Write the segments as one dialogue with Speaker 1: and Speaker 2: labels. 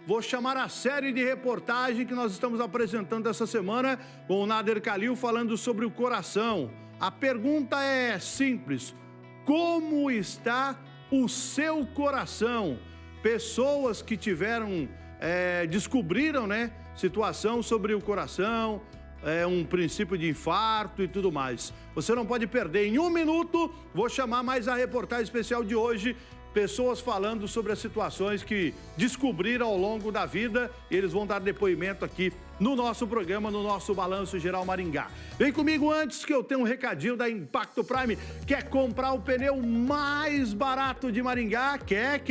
Speaker 1: vou chamar a série de reportagem que nós estamos apresentando essa semana com o Nader Khalil falando sobre o coração. A pergunta é simples: como está o seu coração? Pessoas que descobriram, situação sobre o coração, um princípio de infarto e tudo mais. Você não pode perder. Em 1 minuto, vou chamar mais a reportagem especial de hoje. Pessoas falando sobre as situações que descobriram ao longo da vida. Eles vão dar depoimento aqui no nosso programa, no nosso Balanço Geral Maringá. Vem comigo antes que eu tenho um recadinho da Impacto Prime. Quer comprar o pneu mais barato de Maringá? Quer?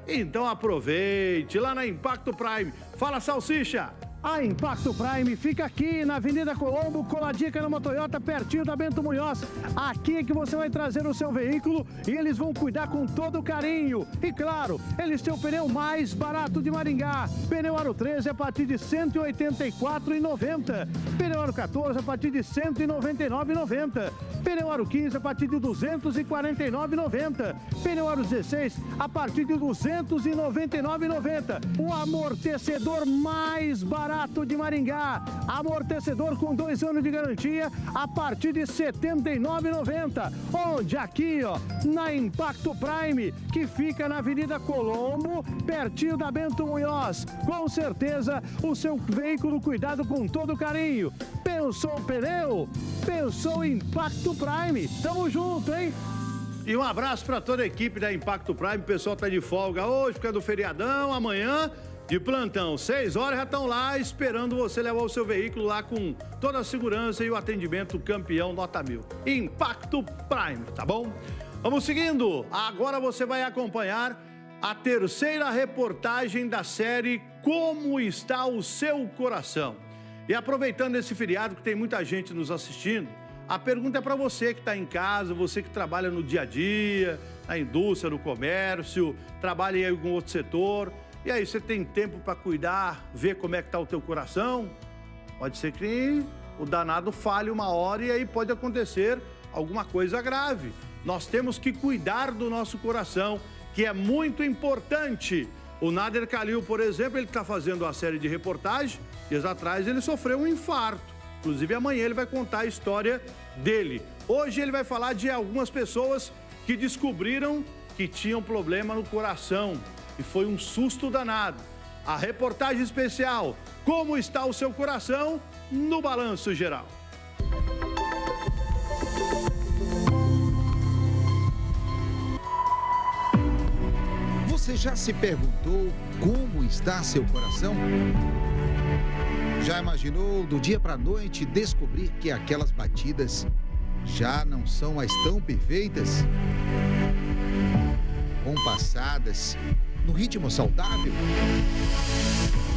Speaker 1: Então aproveite lá na Impacto Prime. Fala, Salsicha!
Speaker 2: A Impacto Prime fica aqui na Avenida Colombo, coladinha na Motoyota, pertinho da Bento Munhoz. Aqui é que você vai trazer o seu veículo e eles vão cuidar com todo carinho. E claro, eles têm o pneu mais barato de Maringá. Pneu Aro 13 a partir de R$ 184,90. Pneu Aro 14 a partir de R$ 199,90. Pneu Aro 15 a partir de R$ 249,90. Pneu Aro 16 a partir de R$ 299,90. O amortecedor mais barato de Maringá. Amortecedor com 2 anos de garantia a partir de R$ 79,90. Onde? Aqui, ó, na Impacto Prime, que fica na Avenida Colombo, pertinho da Bento Munhoz. Com certeza, o seu veículo cuidado com todo carinho. Pensou pneu? Pensou Impacto Prime. Tamo junto, hein?
Speaker 1: E um abraço para toda a equipe da Impacto Prime. O pessoal tá de folga hoje, fica do feriadão, amanhã de plantão. 6 horas já estão lá esperando você levar o seu veículo lá com toda a segurança e o atendimento campeão nota 1000. Impacto Prime, tá bom? Vamos seguindo. Agora você vai acompanhar a terceira reportagem da série Como Está o Seu Coração. E aproveitando esse feriado que tem muita gente nos assistindo, a pergunta é para você que está em casa, você que trabalha no dia a dia, na indústria, no comércio, trabalha em algum outro setor. E aí, você tem tempo para cuidar, ver como é que está o teu coração? Pode ser que o danado falhe uma hora e aí pode acontecer alguma coisa grave. Nós temos que cuidar do nosso coração, que é muito importante. O Nader Khalil, por exemplo, ele está fazendo uma série de reportagens. Dias atrás ele sofreu um infarto. Inclusive, amanhã ele vai contar a história dele. Hoje ele vai falar de algumas pessoas que descobriram que tinham problema no coração. E foi um susto danado. A reportagem especial, Como Está o Seu Coração, no Balanço Geral.
Speaker 3: Você já se perguntou como está seu coração? Já imaginou do dia para a noite descobrir que aquelas batidas já não são mais tão perfeitas? Compassadas, no ritmo saudável?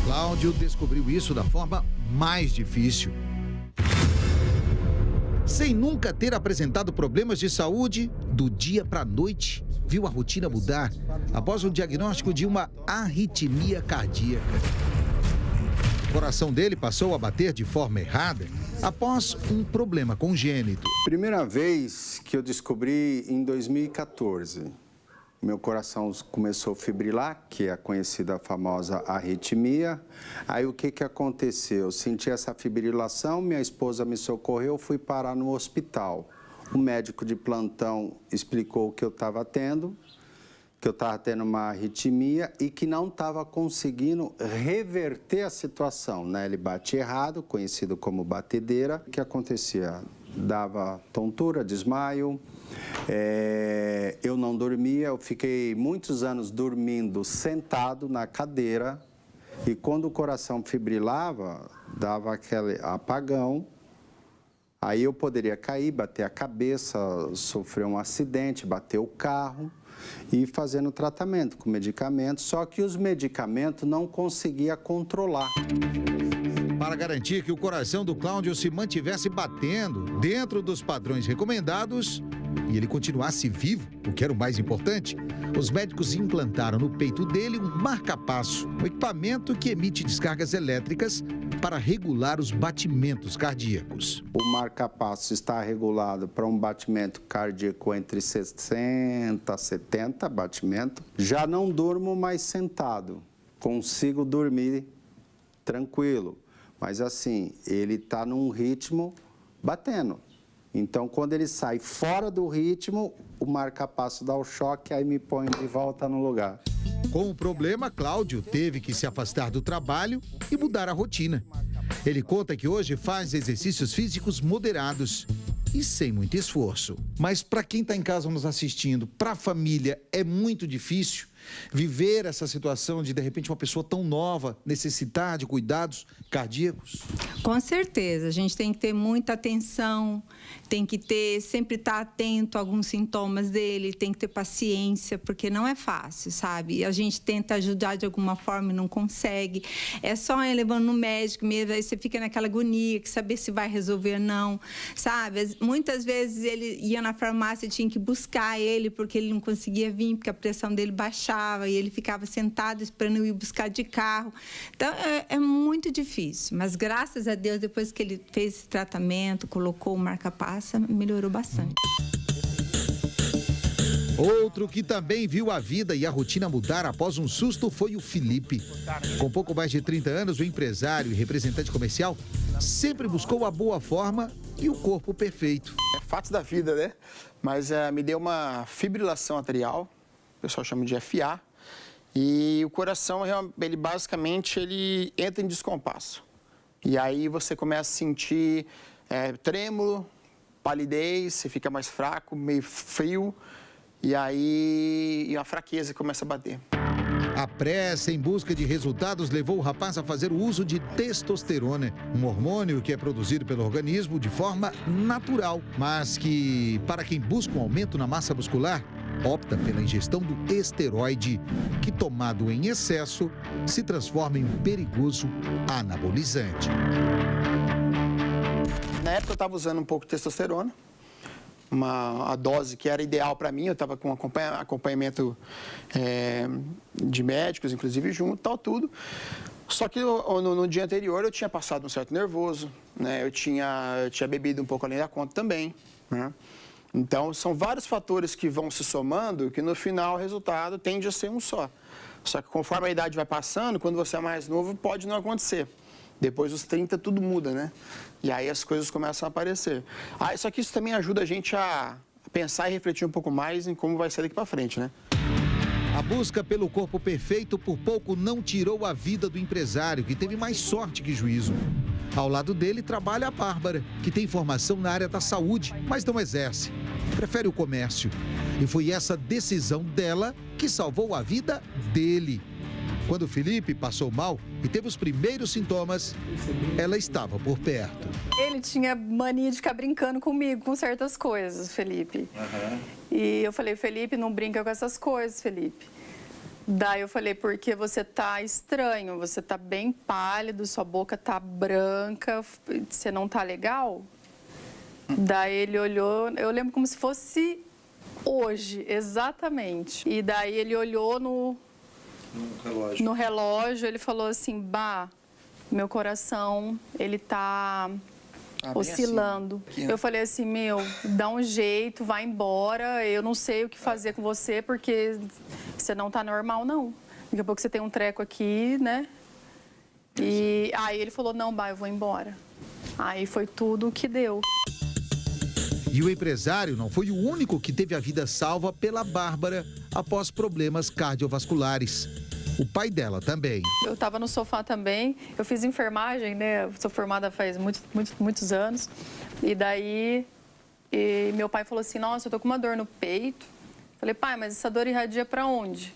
Speaker 3: Cláudio descobriu isso da forma mais difícil. Sem nunca ter apresentado problemas de saúde, do dia para a noite, viu a rotina mudar após o diagnóstico de uma arritmia cardíaca. O coração dele passou a bater de forma errada após um problema congênito.
Speaker 4: Primeira vez que eu descobri em 2014. Meu coração começou a fibrilar, que é a conhecida famosa arritmia. Aí o que aconteceu? Eu senti essa fibrilação, minha esposa me socorreu, fui parar no hospital. O médico de plantão explicou o que eu estava tendo, que eu estava tendo uma arritmia e que não estava conseguindo reverter a situação, né? Ele bate errado, conhecido como batedeira. O que acontecia? Dava tontura, desmaio, eu não dormia, eu fiquei muitos anos dormindo sentado na cadeira e quando o coração fibrilava, dava aquele apagão, aí eu poderia cair, bater a cabeça, sofrer um acidente, bater o carro e fazendo tratamento com medicamentos, só que os medicamentos não conseguia controlar.
Speaker 3: Para garantir que o coração do Cláudio se mantivesse batendo dentro dos padrões recomendados e ele continuasse vivo, o que era o mais importante, os médicos implantaram no peito dele um marca-passo, um equipamento que emite descargas elétricas para regular os batimentos cardíacos.
Speaker 4: O marca-passo está regulado para um batimento cardíaco entre 60 e 70 batimentos. Já não durmo mais sentado. consigo dormir tranquilo. Mas assim, ele está num ritmo batendo. Então, quando ele sai fora do ritmo, o marca-passo dá o choque, aí me põe de volta no lugar.
Speaker 3: Com o problema, Cláudio teve que se afastar do trabalho e mudar a rotina. Ele conta que hoje faz exercícios físicos moderados e sem muito esforço. Mas para quem está em casa nos assistindo, para a família, é muito difícil viver essa situação de repente, uma pessoa tão nova necessitar de cuidados cardíacos?
Speaker 5: Com certeza, a gente tem que ter muita atenção, tem que sempre estar atento a alguns sintomas dele, tem que ter paciência, porque não é fácil, sabe? A gente tenta ajudar de alguma forma e não consegue. É só ir levando no médico mesmo, aí você fica naquela agonia, que saber se vai resolver ou não, sabe? Muitas vezes ele ia na farmácia e tinha que buscar ele, porque ele não conseguia vir, porque a pressão dele baixava, e ele ficava sentado esperando eu ir buscar de carro. Então, é muito difícil. Mas, graças a Deus, depois que ele fez esse tratamento, colocou o marca-passa, melhorou bastante.
Speaker 3: Outro que também viu a vida e a rotina mudar após um susto foi o Felipe. Com pouco mais de 30 anos, o empresário e representante comercial sempre buscou a boa forma e o corpo perfeito.
Speaker 6: É fato da vida, né? Mas me deu uma fibrilação arterial, o pessoal chama de FA, e o coração, ele basicamente, ele entra em descompasso. E aí você começa a sentir trêmulo, palidez, você fica mais fraco, meio frio, e aí a fraqueza começa a bater.
Speaker 3: A pressa em busca de resultados levou o rapaz a fazer o uso de testosterona, um hormônio que é produzido pelo organismo de forma natural, mas que, para quem busca um aumento na massa muscular, opta pela ingestão do esteroide, que, tomado em excesso, se transforma em um perigoso anabolizante.
Speaker 6: Na época eu estava usando um pouco de testosterona, a dose que era ideal para mim, eu estava com acompanhamento de médicos, inclusive junto, tal, tudo. Só que no dia anterior eu tinha passado um certo nervoso, né? Eu tinha bebido um pouco além da conta também, né? Então, são vários fatores que vão se somando, que no final o resultado tende a ser um só. Só que conforme a idade vai passando, quando você é mais novo, pode não acontecer. Depois dos 30, tudo muda, né? E aí as coisas começam a aparecer. Só que isso também ajuda a gente a pensar e refletir um pouco mais em como vai ser daqui para frente, né?
Speaker 3: A busca pelo corpo perfeito por pouco não tirou a vida do empresário, que teve mais sorte que juízo. Ao lado dele trabalha a Bárbara, que tem formação na área da saúde, mas não exerce. Prefere o comércio. E foi essa decisão dela que salvou a vida dele. Quando o Felipe passou mal e teve os primeiros sintomas, ela estava por perto.
Speaker 7: Ele tinha mania de ficar brincando comigo com certas coisas, Felipe. E eu falei, Felipe, não brinca com essas coisas, Felipe. Daí eu falei, porque você tá estranho, você tá bem pálido, sua boca tá branca, você não tá legal? Daí ele olhou, eu lembro como se fosse hoje, exatamente. E daí ele olhou no relógio, ele falou assim, Bah, meu coração, ele tá oscilando.
Speaker 6: Assim,
Speaker 7: eu falei assim, dá um jeito, vai embora, eu não sei o que fazer com você, porque você não tá normal, não. Daqui a pouco você tem um treco aqui, né? E aí ele falou, não, Bah, eu vou embora. Aí foi tudo o que deu.
Speaker 3: E o empresário não foi o único que teve a vida salva pela Bárbara após problemas cardiovasculares. O pai dela também.
Speaker 7: Eu estava no sofá também, eu fiz enfermagem, né? Eu sou formada faz muitos anos. E daí, meu pai falou assim, nossa, eu tô com uma dor no peito. Falei, pai, mas essa dor irradia para onde?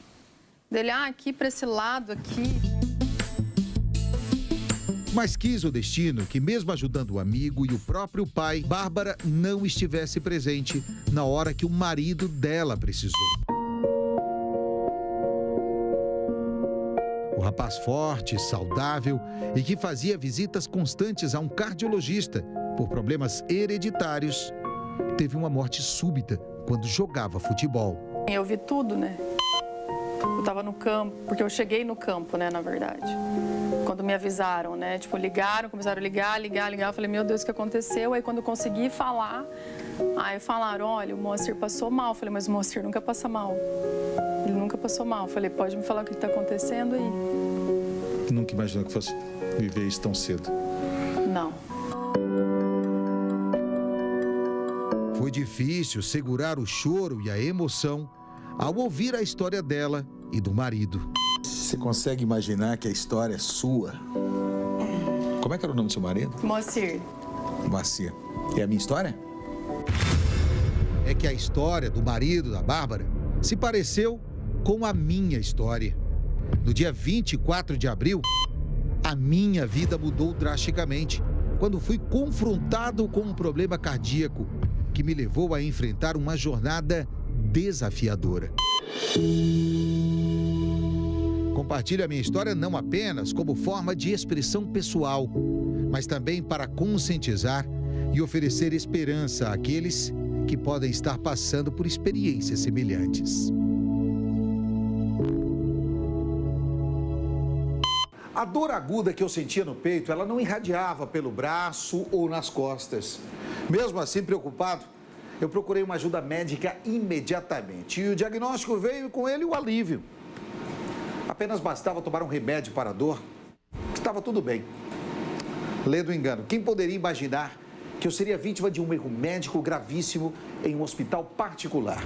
Speaker 7: Dele, aqui para esse lado, aqui.
Speaker 3: Mas quis o destino que, mesmo ajudando o amigo e o próprio pai, Bárbara não estivesse presente na hora que o marido dela precisou. O rapaz forte, saudável e que fazia visitas constantes a um cardiologista por problemas hereditários, teve uma morte súbita quando jogava futebol.
Speaker 7: Eu vi tudo, né? Eu estava no campo, porque eu cheguei no campo, né, na verdade. Quando me avisaram, né? Tipo, ligaram, começaram a ligar. Eu falei, meu Deus, o que aconteceu? Aí, quando eu consegui falar, aí falaram, olha, o Moacir passou mal. Eu falei, mas o Moacir nunca passa mal. Ele nunca passou mal. Eu falei, pode me falar o que está acontecendo aí?
Speaker 8: Nunca imaginou que fosse viver isso tão cedo?
Speaker 7: Não.
Speaker 3: Foi difícil segurar o choro e a emoção ao ouvir a história dela e do marido.
Speaker 8: Você consegue imaginar que a história é sua? Como é que era o nome do seu marido?
Speaker 7: Moacir.
Speaker 8: Moacir. É a minha história?
Speaker 3: É que a história do marido da Bárbara se pareceu com a minha história. No dia 24 de abril, a minha vida mudou drasticamente quando fui confrontado com um problema cardíaco que me levou a enfrentar uma jornada desafiadora. Compartilho a minha história não apenas como forma de expressão pessoal, mas também para conscientizar e oferecer esperança àqueles que podem estar passando por experiências semelhantes.
Speaker 9: A dor aguda que eu sentia no peito, ela não irradiava pelo braço ou nas costas. Mesmo assim, preocupado, eu procurei uma ajuda médica imediatamente. E o diagnóstico veio com ele o alívio. Apenas bastava tomar um remédio para a dor, que estava tudo bem. Lê do engano, quem poderia imaginar que eu seria vítima de um erro médico gravíssimo em um hospital particular?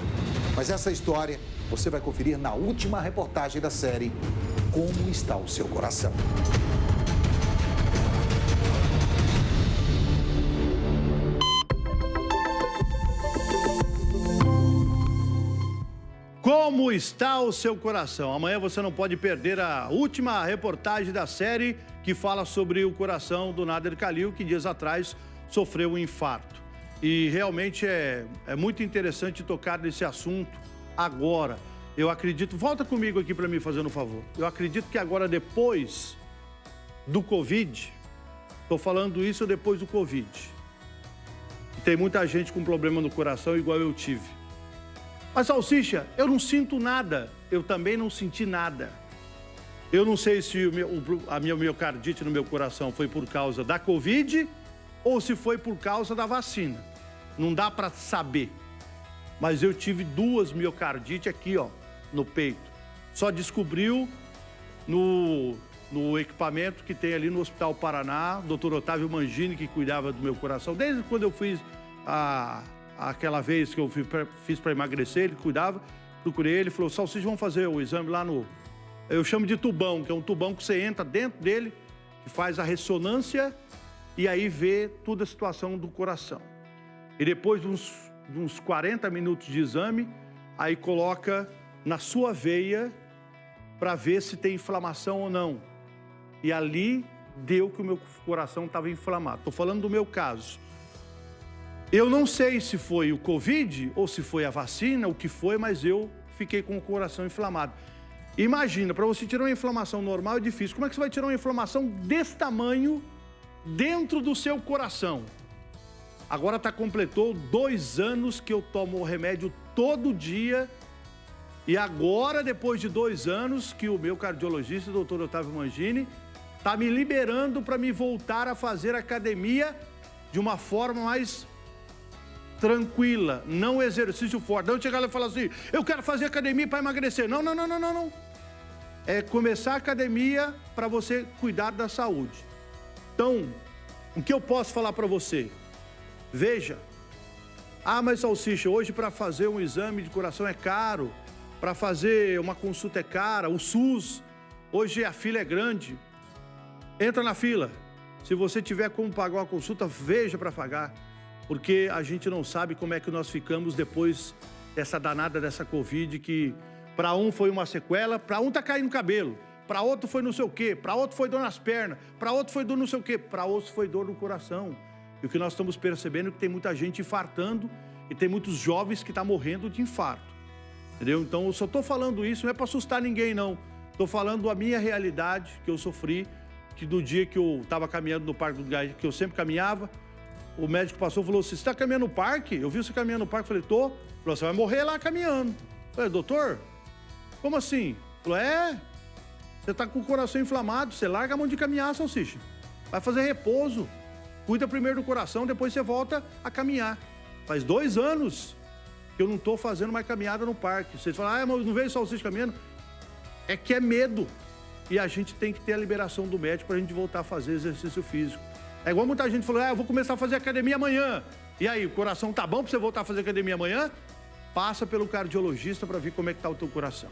Speaker 9: Mas essa história você vai conferir na última reportagem da série Como Está o Seu Coração.
Speaker 1: Como está o seu coração? Amanhã você não pode perder a última reportagem da série que fala sobre o coração do Nader Khalil, que dias atrás sofreu um infarto. E realmente é muito interessante tocar nesse assunto agora. Eu acredito, volta comigo aqui para mim fazendo um favor. Eu acredito que agora, depois do Covid, estou falando isso depois do Covid, tem muita gente com problema no coração igual eu tive. Mas, Salsicha, eu não sinto nada. Eu também não senti nada. Eu não sei se a minha miocardite no meu coração foi por causa da Covid ou se foi por causa da vacina. Não dá para saber. Mas eu tive 2 miocardites aqui, ó, no peito. Só descobriu no equipamento que tem ali no Hospital Paraná, o Dr. Otávio Mangini, que cuidava do meu coração. Desde quando eu fiz aquela vez que eu fiz para emagrecer, ele cuidava, procurei ele, falou, Salsicha, vamos fazer o exame lá no... Eu chamo de tubão, que é um tubão que você entra dentro dele, que faz a ressonância e aí vê toda a situação do coração. E depois de uns 40 minutos de exame, aí coloca na sua veia para ver se tem inflamação ou não. E ali deu que o meu coração estava inflamado. Estou falando do meu caso. Eu não sei se foi o Covid ou se foi a vacina, o que foi, mas eu fiquei com o coração inflamado. Imagina, para você tirar uma inflamação normal é difícil. Como é que você vai tirar uma inflamação desse tamanho dentro do seu coração? Agora completou 2 anos que eu tomo o remédio todo dia. E agora, depois de 2 anos, que o meu cardiologista, o Dr. Otávio Mangini, está me liberando para me voltar a fazer academia de uma forma mais tranquila, não exercício forte. Não chegar lá e falar assim, eu quero fazer academia para emagrecer. Não, não, não, não, não, não. É começar a academia para você cuidar da saúde. Então, o que eu posso falar para você? Veja, mas Salsicha, hoje para fazer um exame de coração é caro, para fazer uma consulta é cara, o SUS, hoje a fila é grande. Entra na fila. Se você tiver como pagar uma consulta, veja para pagar. Porque a gente não sabe como é que nós ficamos depois dessa danada dessa Covid, que para um foi uma sequela, para um tá caindo cabelo, para outro foi não sei o quê, para outro foi dor nas pernas, para outro foi dor não sei o quê, para outro foi dor no coração. E o que nós estamos percebendo é que tem muita gente infartando e tem muitos jovens que estão morrendo de infarto. Entendeu? Então, eu só estou falando isso, não é para assustar ninguém, não. Estou falando a minha realidade, que eu sofri, que do dia que eu estava caminhando no Parque do Gás, que eu sempre caminhava, o médico passou e falou, você está caminhando no parque? Eu vi você caminhando no parque, falei, tô. Falou, você vai morrer lá caminhando. Falei, doutor, como assim? Falou, você está com o coração inflamado, você larga a mão de caminhar, Salsicha. Vai fazer repouso. Cuida primeiro do coração, depois você volta a caminhar. Faz 2 anos que eu não estou fazendo mais caminhada no parque. Vocês falam, mas não veio Salsicha caminhando? É que é medo. e a gente tem que ter a liberação do médico para a gente voltar a fazer exercício físico. É igual muita gente falou, eu vou começar a fazer academia amanhã. E aí, o coração tá bom para você voltar a fazer academia amanhã? Passa pelo cardiologista para ver como é que tá o teu coração.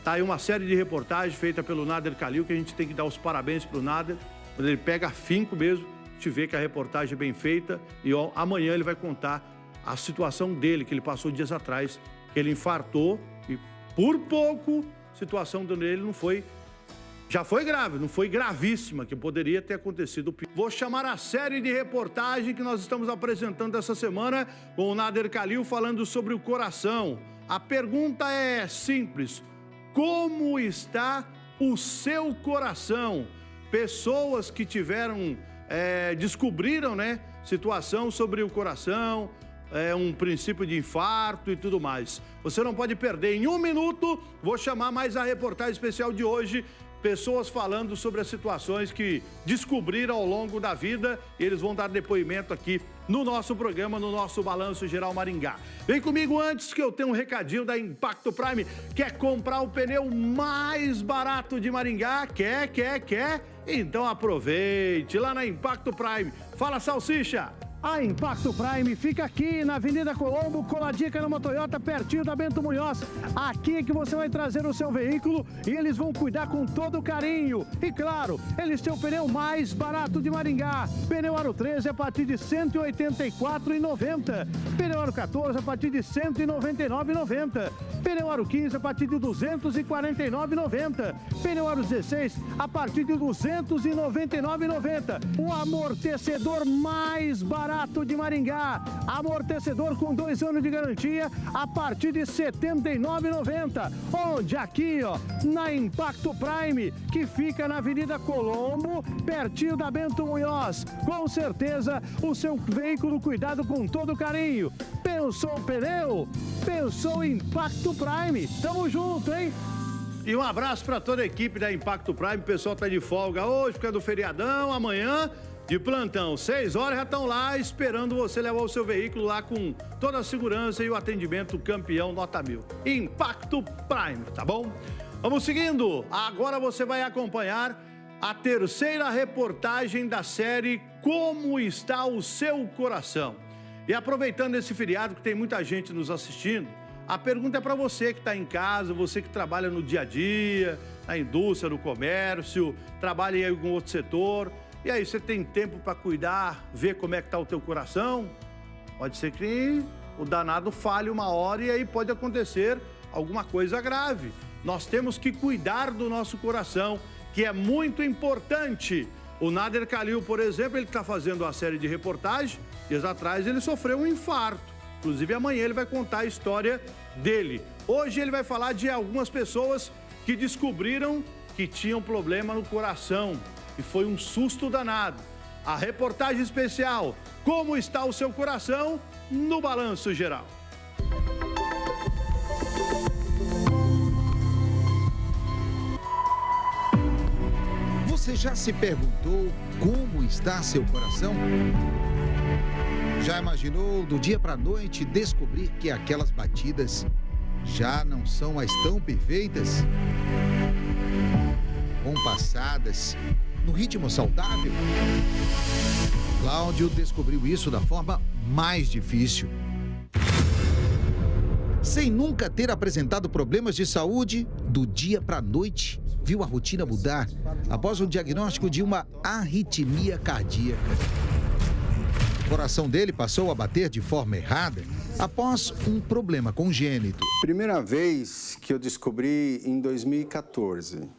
Speaker 1: Tá aí uma série de reportagens feita pelo Nader Khalil, que a gente tem que dar os parabéns pro Nader, quando ele pega afinco mesmo, te vê que a reportagem é bem feita e amanhã ele vai contar a situação dele, que ele passou dias atrás, que ele infartou e por pouco a situação dele não foi... Já foi grave, não foi gravíssima, que poderia ter acontecido pior. Vou chamar a série de reportagem que nós estamos apresentando essa semana com o Nader Khalil falando sobre o coração. A pergunta é simples: como está o seu coração? Pessoas que descobriram, situação sobre o coração, um princípio de infarto e tudo mais. Você não pode perder. Em 1 minuto, vou chamar mais a reportagem especial de hoje. Pessoas falando sobre as situações que descobriram ao longo da vida e eles vão dar depoimento aqui no nosso programa, no nosso Balanço Geral Maringá. Vem comigo antes que eu tenho um recadinho da Impacto Prime. Quer comprar o pneu mais barato de Maringá? Quer? Então aproveite lá na Impacto Prime. Fala, Salsicha!
Speaker 2: A Impacto Prime fica aqui na Avenida Colombo, coladinha na Toyota, pertinho da Bento Munhoz. Aqui é que você vai trazer o seu veículo e eles vão cuidar com todo carinho. E claro, eles têm o pneu mais barato de Maringá. Pneu Aro 13 a partir de R$ 184,90. Pneu Aro 14 a partir de R$ 199,90. Pneu Aro 15 a partir de R$ 249,90. Pneu Aro 16 a partir de R$ 299,90. O amortecedor mais barato de Maringá. Amortecedor com 2 anos de garantia a partir de R$ 79,90. Onde? Aqui, na Impacto Prime, que fica na Avenida Colombo, pertinho da Bento Munhoz. Com certeza, o seu veículo cuidado com todo carinho. Pensou pneu? Pensou Impacto Prime. Tamo junto, hein?
Speaker 1: E um abraço para toda a equipe da Impacto Prime. O pessoal tá de folga hoje, fica do feriadão, amanhã de plantão. 6 horas já estão lá esperando você levar o seu veículo lá com toda a segurança e o atendimento campeão nota 1000. Impacto Prime, tá bom? Vamos seguindo. Agora você vai acompanhar a terceira reportagem da série Como Está o Seu Coração. E aproveitando esse feriado que tem muita gente nos assistindo, a pergunta é para você que está em casa, você que trabalha no dia a dia, na indústria, no comércio, trabalha em algum outro setor. E aí, você tem tempo para cuidar, ver como é que está o teu coração? Pode ser que o danado falhe uma hora e aí pode acontecer alguma coisa grave. Nós temos que cuidar do nosso coração, que é muito importante. O Nader Khalil, por exemplo, ele está fazendo uma série de reportagens. Dias atrás ele sofreu um infarto. Inclusive, amanhã ele vai contar a história dele. Hoje ele vai falar de algumas pessoas que descobriram que tinham problema no coração. E foi um susto danado. A reportagem especial, Como Está o Seu Coração, no Balanço Geral.
Speaker 3: Você já se perguntou como está seu coração? Já imaginou do dia para a noite descobrir que aquelas batidas já não são mais tão perfeitas? Compassadas, no ritmo saudável? Cláudio descobriu isso da forma mais difícil. Sem nunca ter apresentado problemas de saúde, do dia para a noite, viu a rotina mudar após o diagnóstico de uma arritmia cardíaca. O coração dele passou a bater de forma errada após um problema congênito.
Speaker 4: Primeira vez que eu descobri em 2014.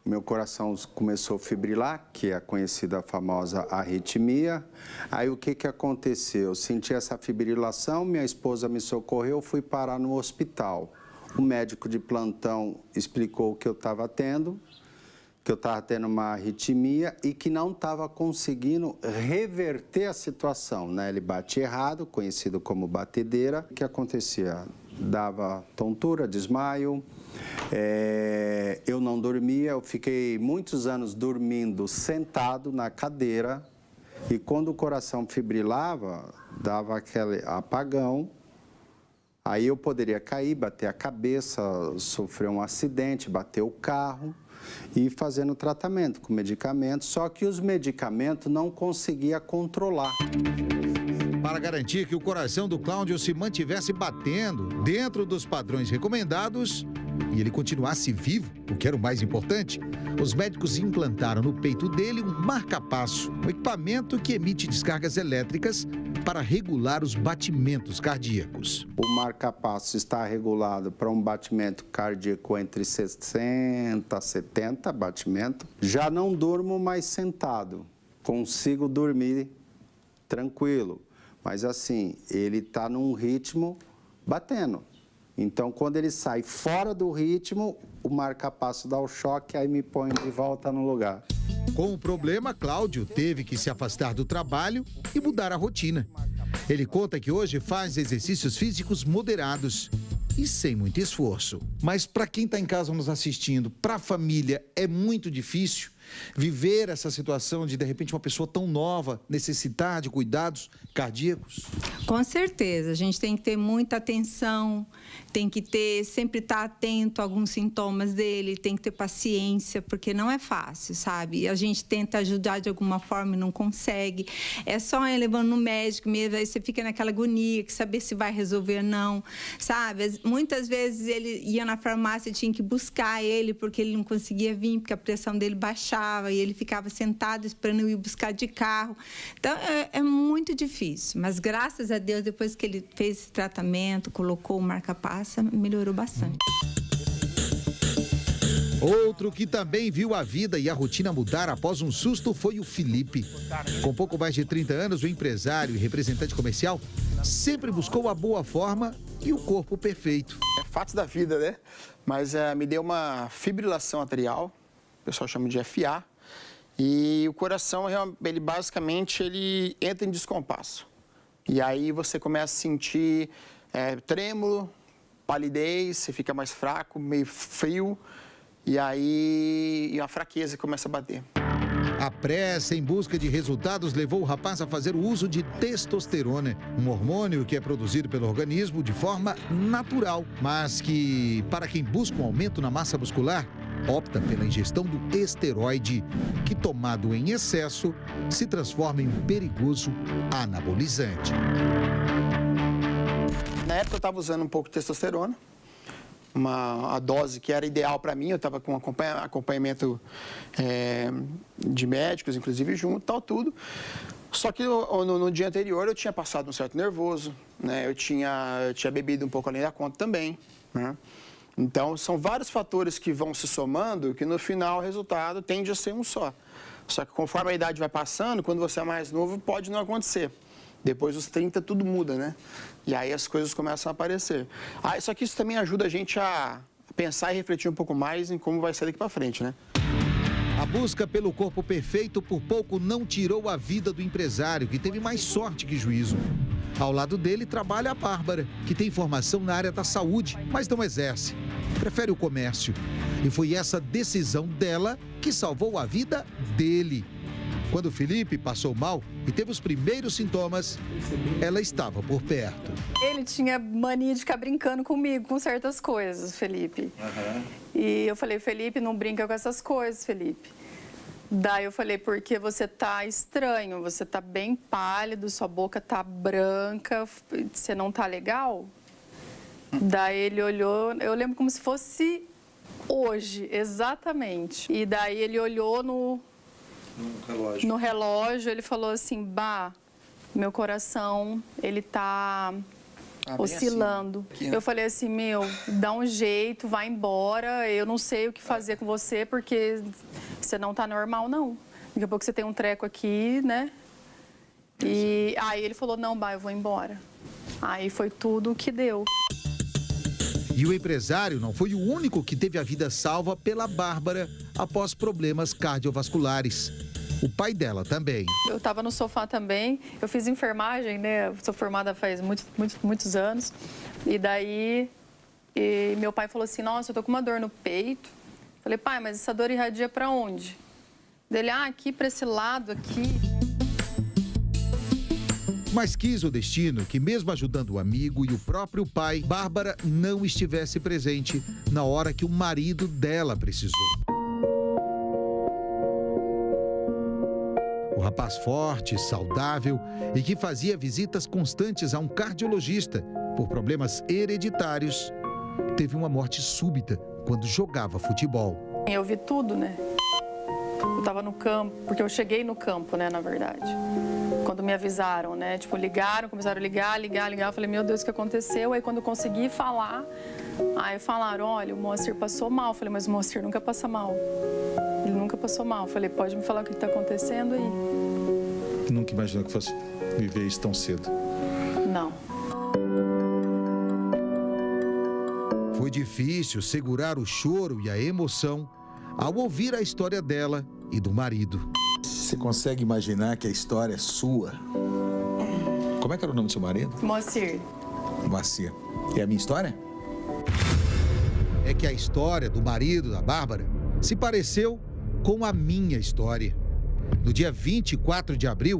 Speaker 4: Meu coração começou a fibrilar, que é a conhecida famosa arritmia. Aí o que aconteceu? Eu senti essa fibrilação, minha esposa me socorreu, fui parar no hospital. O médico de plantão explicou o que eu estava tendo, que eu estava tendo uma arritmia e que não estava conseguindo reverter a situação, né? Ele bate errado, conhecido como batedeira. O que acontecia? Dava tontura, desmaio. Eu não dormia, eu fiquei muitos anos dormindo sentado na cadeira e quando o coração fibrilava, dava aquele apagão, aí eu poderia cair, bater a cabeça, sofrer um acidente, bater o carro. e fazendo tratamento com medicamentos, só que os medicamentos não conseguia controlar.
Speaker 3: Para garantir que o coração do Cláudio se mantivesse batendo dentro dos padrões recomendados e ele continuasse vivo, o que era o mais importante, os médicos implantaram no peito dele um marca-passo, um equipamento que emite descargas elétricas para regular os batimentos cardíacos.
Speaker 4: O marca-passo está regulado para um batimento cardíaco entre 60 a 70 batimentos. Já não durmo mais sentado, consigo dormir tranquilo. Mas assim, ele está num ritmo batendo. Então, quando ele sai fora do ritmo, o marca-passo dá o choque, aí me põe de volta no lugar.
Speaker 3: Com o problema, Cláudio teve que se afastar do trabalho e mudar a rotina. Ele conta que hoje faz exercícios físicos moderados e sem muito esforço. Mas para quem está em casa nos assistindo, para a família, é muito difícil viver essa situação de repente, uma pessoa tão nova necessitar de cuidados cardíacos?
Speaker 5: Com certeza, a gente tem que ter muita atenção, tem que sempre estar atento a alguns sintomas dele, tem que ter paciência, porque não é fácil, sabe? A gente tenta ajudar de alguma forma e não consegue. É só ir levando no médico mesmo, aí você fica naquela agonia, que saber se vai resolver ou não, sabe? Muitas vezes ele ia na farmácia, tinha que buscar ele, porque ele não conseguia vir, porque a pressão dele baixava, e ele ficava sentado esperando eu ir buscar de carro. Então, é muito difícil. Mas, graças a Deus, depois que ele fez esse tratamento, colocou o marca-passo, melhorou bastante.
Speaker 3: Outro que também viu a vida e a rotina mudar após um susto foi o Felipe. Com pouco mais de 30 anos, o empresário e representante comercial sempre buscou a boa forma e o corpo perfeito.
Speaker 6: É fato da vida, né? Mas me deu uma fibrilação arterial, o pessoal chama de FA, e o coração, ele basicamente, ele entra em descompasso. E aí você começa a sentir trêmulo, palidez, você fica mais fraco, meio frio, e aí a fraqueza começa a bater.
Speaker 3: A pressa em busca de resultados levou o rapaz a fazer o uso de testosterona, um hormônio que é produzido pelo organismo de forma natural, mas que, para quem busca um aumento na massa muscular, opta pela ingestão do esteroide, que, tomado em excesso, se transforma em um perigoso anabolizante.
Speaker 6: Na época eu estava usando um pouco de testosterona, a dose que era ideal para mim, eu estava com acompanhamento de médicos, inclusive junto, tal, tudo. Só que no dia anterior eu tinha passado um certo nervoso, né? Eu tinha bebido um pouco além da conta também, né? Então, são vários fatores que vão se somando, que no final o resultado tende a ser um só. Só que conforme a idade vai passando, quando você é mais novo, pode não acontecer. Depois dos 30, tudo muda, né? E aí as coisas começam a aparecer. Só que isso também ajuda a gente a pensar e refletir um pouco mais em como vai ser daqui para frente, né?
Speaker 3: A busca pelo corpo perfeito por pouco não tirou a vida do empresário, que teve mais sorte que juízo. Ao lado dele trabalha a Bárbara, que tem formação na área da saúde, mas não exerce. Prefere o comércio. E foi essa decisão dela que salvou a vida dele. Quando o Felipe passou mal e teve os primeiros sintomas, ela estava por perto.
Speaker 7: Ele tinha mania de ficar brincando comigo com certas coisas, Felipe. E eu falei, Felipe, não brinca com essas coisas, Felipe. Daí eu falei, porque você tá estranho, você tá bem pálido, sua boca tá branca, você não tá legal? Daí ele olhou, eu lembro como se fosse hoje, exatamente. E daí ele olhou no relógio, ele falou assim, Bah, meu coração, ele tá oscilando.
Speaker 6: Assim, aqui, né?
Speaker 7: Eu falei assim, meu, dá um jeito, vai embora, eu não sei o que fazer com você, porque você não tá normal, não. Daqui a pouco você tem um treco aqui, né? E aí ele falou, não, Bah, eu vou embora. Aí foi tudo o que deu.
Speaker 3: E o empresário não foi o único que teve a vida salva pela Bárbara após problemas cardiovasculares. O pai dela também.
Speaker 7: Eu estava no sofá também, eu fiz enfermagem, né? Eu sou formada faz muitos anos. E daí, meu pai falou assim, nossa, eu tô com uma dor no peito. Falei, pai, mas essa dor irradia para onde? Dele, aqui para esse lado aqui.
Speaker 3: Mas quis o destino que, mesmo ajudando o amigo e o próprio pai, Bárbara não estivesse presente na hora que o marido dela precisou. O rapaz forte, saudável e que fazia visitas constantes a um cardiologista por problemas hereditários, teve uma morte súbita quando jogava futebol.
Speaker 7: Eu vi tudo, né? Eu tava no campo, porque eu cheguei no campo, né, na verdade. Quando me avisaram, né? Tipo, ligaram, começaram a ligar. Eu falei, meu Deus, o que aconteceu? Aí quando eu consegui falar, aí falaram, olha, o Moacir passou mal. Eu falei, mas o Moacir nunca passa mal. Ele nunca passou mal. Eu falei, pode me falar o que está acontecendo aí?
Speaker 8: Nunca imaginou que fosse viver isso tão cedo.
Speaker 7: Não.
Speaker 3: Foi difícil segurar o choro e a emoção ao ouvir a história dela e do marido.
Speaker 8: Você consegue imaginar que a história é sua? Como é que era o nome do seu marido?
Speaker 7: Moacir.
Speaker 8: Moacir. É a minha história?
Speaker 3: É que a história do marido da Bárbara se pareceu com a minha história. No dia 24 de abril,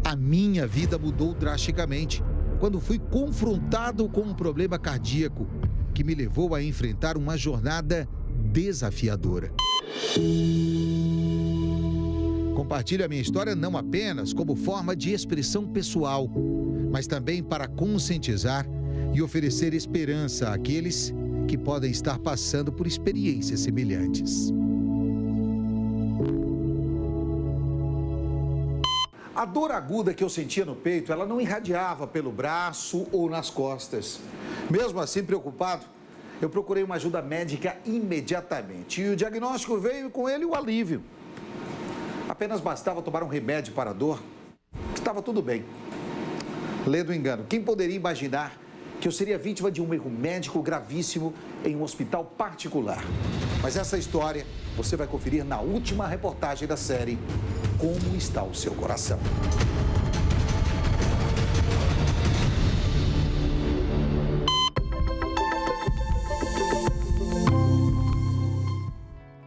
Speaker 3: a minha vida mudou drasticamente quando fui confrontado com um problema cardíaco que me levou a enfrentar uma jornada desafiadora. Compartilho a minha história não apenas como forma de expressão pessoal, mas também para conscientizar e oferecer esperança àqueles que podem estar passando por experiências semelhantes.
Speaker 9: A dor aguda que eu sentia no peito, ela não irradiava pelo braço ou nas costas. Mesmo assim, preocupado, eu procurei uma ajuda médica imediatamente. E o diagnóstico veio com ele o alívio. Apenas bastava tomar um remédio para a dor, que estava tudo bem. Lê do engano, quem poderia imaginar que eu seria vítima de um erro médico gravíssimo em um hospital particular? Mas essa história você vai conferir na última reportagem da série Como Está o Seu Coração.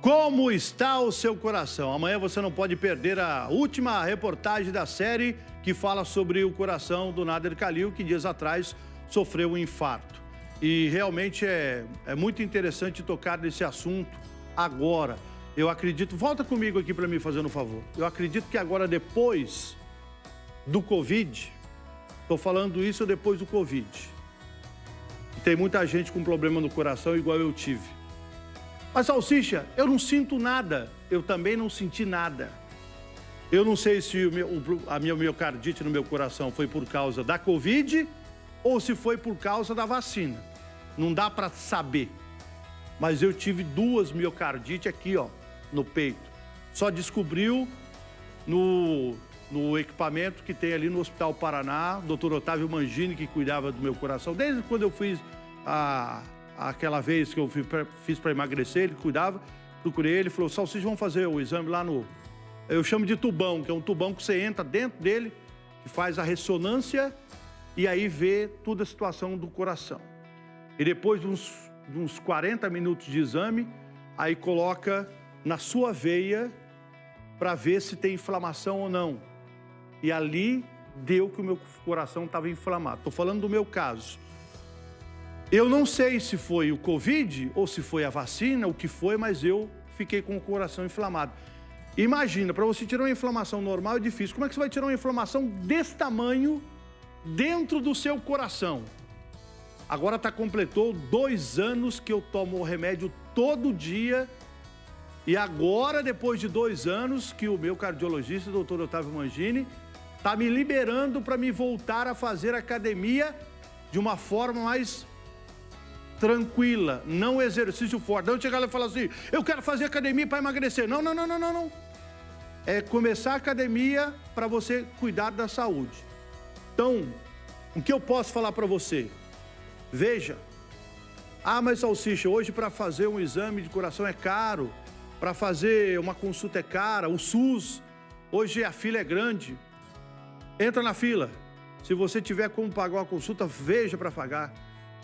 Speaker 1: Como está o seu coração? Amanhã você não pode perder a última reportagem da série que fala sobre o coração do Nader Khalil, que dias atrás sofreu um infarto. E realmente é muito interessante tocar nesse assunto agora. Eu acredito, volta comigo aqui para mim fazendo um favor. Eu acredito que agora, depois do Covid, estou falando isso depois do Covid, tem muita gente com problema no coração igual eu tive. Mas, Salsicha, eu não sinto nada. Eu também não senti nada. Eu não sei se a minha miocardite no meu coração foi por causa da Covid ou se foi por causa da vacina. Não dá para saber. Mas eu tive 2 miocardites aqui, ó, no peito. Só descobriu no equipamento que tem ali no Hospital Paraná, o Dr. Otávio Mangini, que cuidava do meu coração. Desde quando eu fiz aquela vez que eu fiz para emagrecer, ele cuidava, procurei ele, falou, Salsicha, vamos fazer o exame lá no... Eu chamo de tubão, que é um tubão que você entra dentro dele, que faz a ressonância e aí vê toda a situação do coração. E depois de uns 40 minutos de exame, aí coloca na sua veia para ver se tem inflamação ou não. E ali deu que o meu coração estava inflamado. Estou falando do meu caso. Eu não sei se foi o Covid ou se foi a vacina, o que foi, mas eu fiquei com o coração inflamado. Imagina, para você tirar uma inflamação normal é difícil. Como é que você vai tirar uma inflamação desse tamanho dentro do seu coração? Agora completou 2 anos que eu tomo o remédio todo dia. E agora, depois de 2 anos, que o meu cardiologista, o Dr. Otávio Mangini, está me liberando para me voltar a fazer academia de uma forma mais tranquila, não exercício forte. Não chegar lá e falar assim, eu quero fazer academia para emagrecer. Não, não, não, não, não, não. É começar a academia para você cuidar da saúde. Então, o que eu posso falar para você? Veja, mas Salsicha, hoje para fazer um exame de coração é caro, para fazer uma consulta é cara, o SUS, hoje a fila é grande. Entra na fila. Se você tiver como pagar uma consulta, veja para pagar.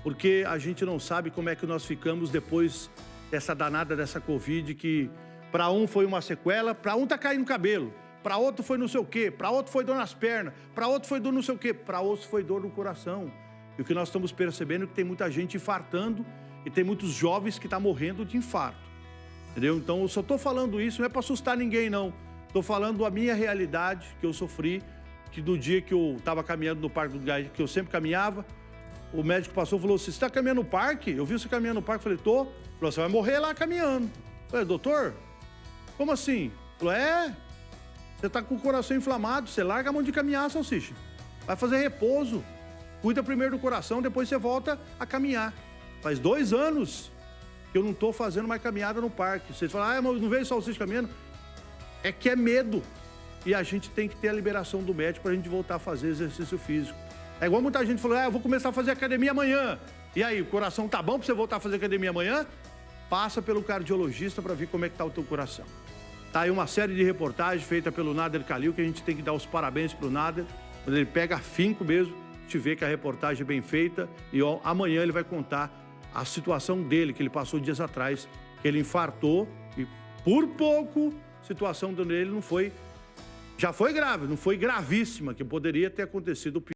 Speaker 1: Porque a gente não sabe como é que nós ficamos depois dessa danada dessa Covid, que para um foi uma sequela, para um tá caindo cabelo, para outro foi não sei o quê, para outro foi dor nas pernas, para outro foi dor não sei o quê, para outro foi dor no coração. E o que nós estamos percebendo é que tem muita gente infartando e tem muitos jovens que estão morrendo de infarto. Entendeu? Então, eu só estou falando isso, não é para assustar ninguém, não. Tô falando a minha realidade, que eu sofri, que do dia que eu tava caminhando no Parque do Gás, que eu sempre caminhava, o médico passou e falou assim, você tá caminhando no parque? Eu vi você caminhando no parque, falei, tô. Falou, você vai morrer lá caminhando. Falei, doutor, como assim? Falou, você tá com o coração inflamado, você larga a mão de caminhar, salsicha. Vai fazer repouso. Cuida primeiro do coração, depois você volta a caminhar. Faz 2 anos que eu não tô fazendo mais caminhada no parque. Vocês falam, mas não veio salsicha caminhando? É que é medo. E a gente tem que ter a liberação do médico pra gente voltar a fazer exercício físico. É igual muita gente falou, eu vou começar a fazer academia amanhã. E aí, o coração tá bom pra você voltar a fazer academia amanhã? Passa pelo cardiologista pra ver como é que tá o teu coração. Tá aí uma série de reportagens feita pelo Nader Khalil, que a gente tem que dar os parabéns pro Nader. Quando ele pega afinco mesmo, a gente vê que a reportagem é bem feita. E amanhã ele vai contar a situação dele, que ele passou dias atrás, que ele infartou e por pouco a situação dele não foi... Já foi grave, não foi gravíssima, que poderia ter acontecido pior.